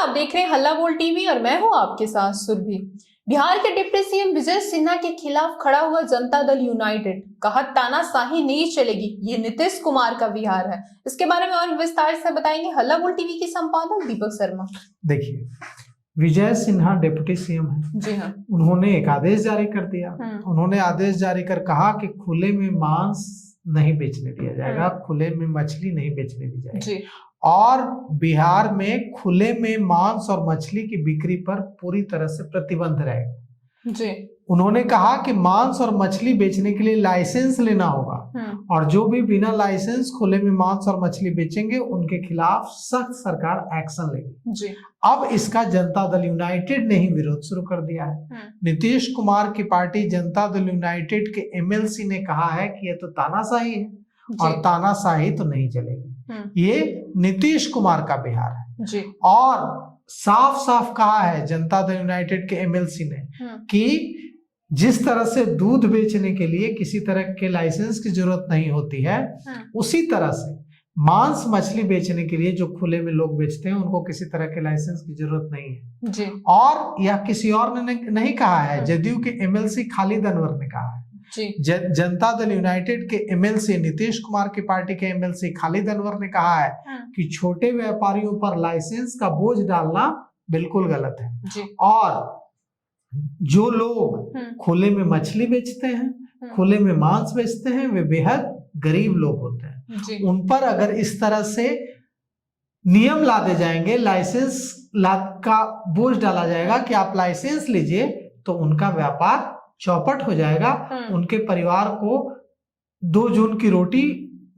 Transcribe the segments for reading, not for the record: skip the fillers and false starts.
आप देख रहे हैं हल्ला बोल टीवी और मैं हूं आपके साथ सुरभि। बिहार के डिप्टी सीएम विजय सिन्हा के खिलाफ खड़ा हुआ जनता दल यूनाइटेड, कहा तानाशाही नहीं चलेगी, ये नीतीश कुमार का बिहार है। इसके बारे में और विस्तार से बताएंगे हल्ला बोल टीवी के संपादक दीपक शर्मा। देखिए, विजय सिन्हा डिप्टी सीएम है। जी हाँ। उन्होंने एक आदेश जारी कर दिया। उन्होंने आदेश जारी कर कहा कि खुले में मांस नहीं बेचने दिया जाएगा, खुले में मछली नहीं बेचने दी जाएगी और बिहार में खुले में मांस और मछली की बिक्री पर पूरी तरह से प्रतिबंध रहेगा। जी। उन्होंने कहा कि मांस और मछली बेचने के लिए लाइसेंस लेना होगा और जो भी बिना लाइसेंस खुले में मांस और मछली बेचेंगे उनके खिलाफ सख्त सरकार एक्शन लेगी। जी। अब इसका जनता दल यूनाइटेड ने ही विरोध शुरू कर दिया है। नीतीश कुमार की पार्टी जनता दल यूनाइटेड के एमएलसी ने कहा है कि यह तो तानाशाही है और तानाशाही तो नहीं चलेगी, ये नीतीश कुमार का बिहार है। जी। और साफ साफ कहा है जनता दल यूनाइटेड के एमएलसी ने कि जिस तरह से दूध बेचने के लिए किसी तरह के लाइसेंस की जरूरत नहीं होती है, उसी तरह से मांस मछली बेचने के लिए जो खुले में लोग बेचते हैं उनको किसी तरह के लाइसेंस की जरूरत नहीं है। जी। और यह किसी और ने नहीं कहा है, जदयू के एमएलसी खालिद अनवर ने कहा है। जनता दल यूनाइटेड के एमएलसी नीतीश कुमार की पार्टी के एमएलसी खालिद अनवर ने कहा है कि छोटे व्यापारियों पर लाइसेंस का बोझ डालना बिल्कुल गलत है और जो लोग खुले में मछली बेचते हैं, खुले में मांस बेचते हैं, वे बेहद गरीब लोग होते हैं। उन पर अगर इस तरह से नियम लादे जाएंगे, लाइसेंस का बोझ डाला जाएगा कि आप लाइसेंस लीजिए, तो उनका व्यापार चौपट हो जाएगा, उनके परिवार को 2 जून की रोटी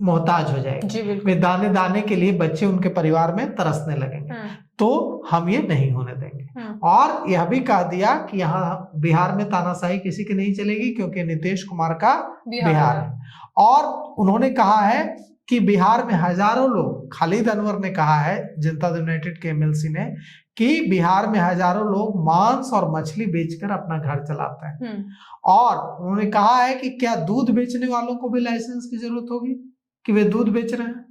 मोहताज हो जाएगी। वे दाने दाने के लिए बच्चे उनके परिवार में तरसने लगेंगे। तो हम ये नहीं होने देंगे। और यह भी कह दिया कि यहाँ बिहार में तानाशाही किसी की नहीं चलेगी क्योंकि नीतीश कुमार का बिहार है। और उन्होंने कहा है कि बिहार में हजारों लोग, खालिद अनवर ने कहा है जनता दल यूनाइटेड के एमएलसी ने, कि बिहार में हजारों लोग मांस और मछली बेचकर अपना घर चलाते हैं। और उन्होंने कहा है कि क्या दूध बेचने वालों को भी लाइसेंस की जरूरत होगी कि वे दूध बेच रहे हैं?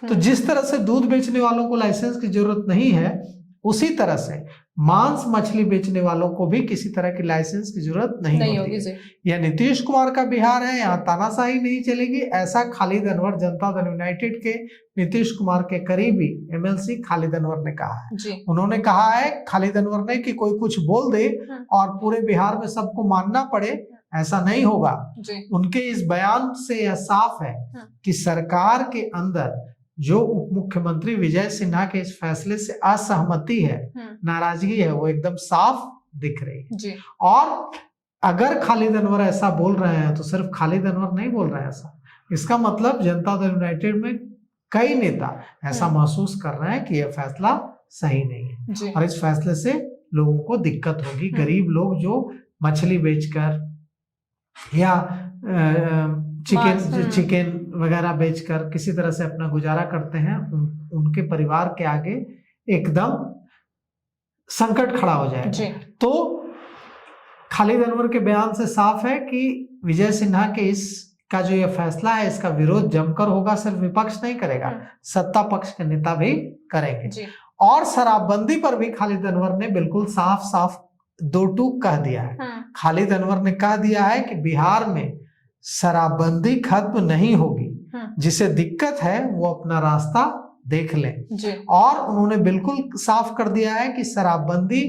तो जिस तरह से दूध बेचने वालों को लाइसेंस की जरूरत नहीं है, उसी तरह से मांस मछली बेचने वालों को भी किसी तरह की लाइसेंस की जरूरत नहीं होगी। यह नीतीश कुमार का बिहार है, यहाँ तानाशाही नहीं चलेगी, ऐसा खालिद अनवर जनता दल यूनाइटेड के नीतीश कुमार के करीबी एमएलसी खालिद अनवर ने कहा है। उन्होंने कहा है खालिद अनवर ने कि कोई कुछ बोल दे और पूरे बिहार में सबको मानना पड़े, ऐसा नहीं होगा। उनके इस बयान से यह साफ है कि सरकार के अंदर जो उप मुख्यमंत्री विजय सिन्हा के इस फैसले से असहमति है, नाराजगी है, वो एकदम साफ दिख रही है। जी। और अगर खालिद अनवर ऐसा बोल रहे हैं तो सिर्फ खालिद अनवर नहीं बोल रहे हैं ऐसा, इसका मतलब जनता दल यूनाइटेड में कई नेता ऐसा महसूस कर रहे हैं कि यह फैसला सही नहीं है और इस फैसले से लोगों को दिक्कत होगी। गरीब लोग जो मछली बेचकर या चिकन वगैरह बेचकर किसी तरह से अपना गुजारा करते हैं, उनके परिवार के आगे एकदम संकट खड़ा हो जाएगा। तो खालिद अनवर के बयान से साफ है कि विजय सिन्हा के इसका जो ये फैसला है, इसका विरोध जमकर होगा। सिर्फ विपक्ष नहीं करेगा, सत्ता पक्ष के नेता भी करेंगे। और शराबबंदी पर भी खालिद अनवर ने बिल्कुल साफ साफ 2 टूक कह दिया है। खालिद अनवर ने कह दिया है कि बिहार में शराबबंदी खत्म नहीं होगी, जिसे दिक्कत है वो अपना रास्ता देख लें। और उन्होंने बिल्कुल साफ कर दिया है कि शराबबंदी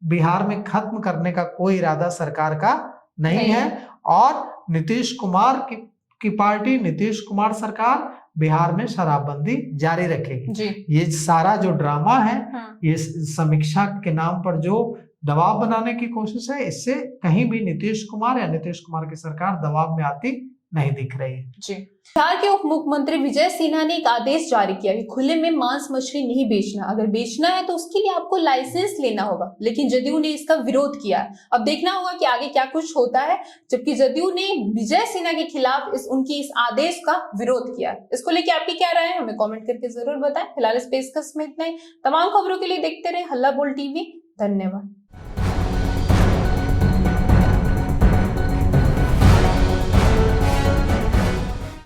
बिहार में खत्म करने का कोई इरादा सरकार का नहीं है और नीतीश कुमार की पार्टी, नीतीश कुमार सरकार बिहार में शराबबंदी जारी रखेगी। ये सारा जो ड्रामा है, ये समीक्षा के नाम पर जो दबाव बनाने की कोशिश है, इससे कहीं भी नीतीश कुमार या नीतीश कुमार की सरकार दबाव में आती नहीं दिख रही है। जी। बिहार के उप मुख्यमंत्री विजय सिन्हा ने एक आदेश जारी किया कि खुले में मांस मछली नहीं बेचना, अगर बेचना है तो उसके लिए आपको लाइसेंस लेना होगा। लेकिन जदयू ने इसका विरोध किया। अब देखना होगा कि आगे क्या कुछ होता है, जबकि जदयू ने विजय सिन्हा के खिलाफ उनकी इस आदेश का विरोध किया। इसको लेकर आपकी क्या राय है, हमें कॉमेंट करके जरूर बताएं। फिलहाल इस पेशकश में इतना ही। तमाम खबरों के लिए देखते रहे हल्ला बोल टीवी। धन्यवाद।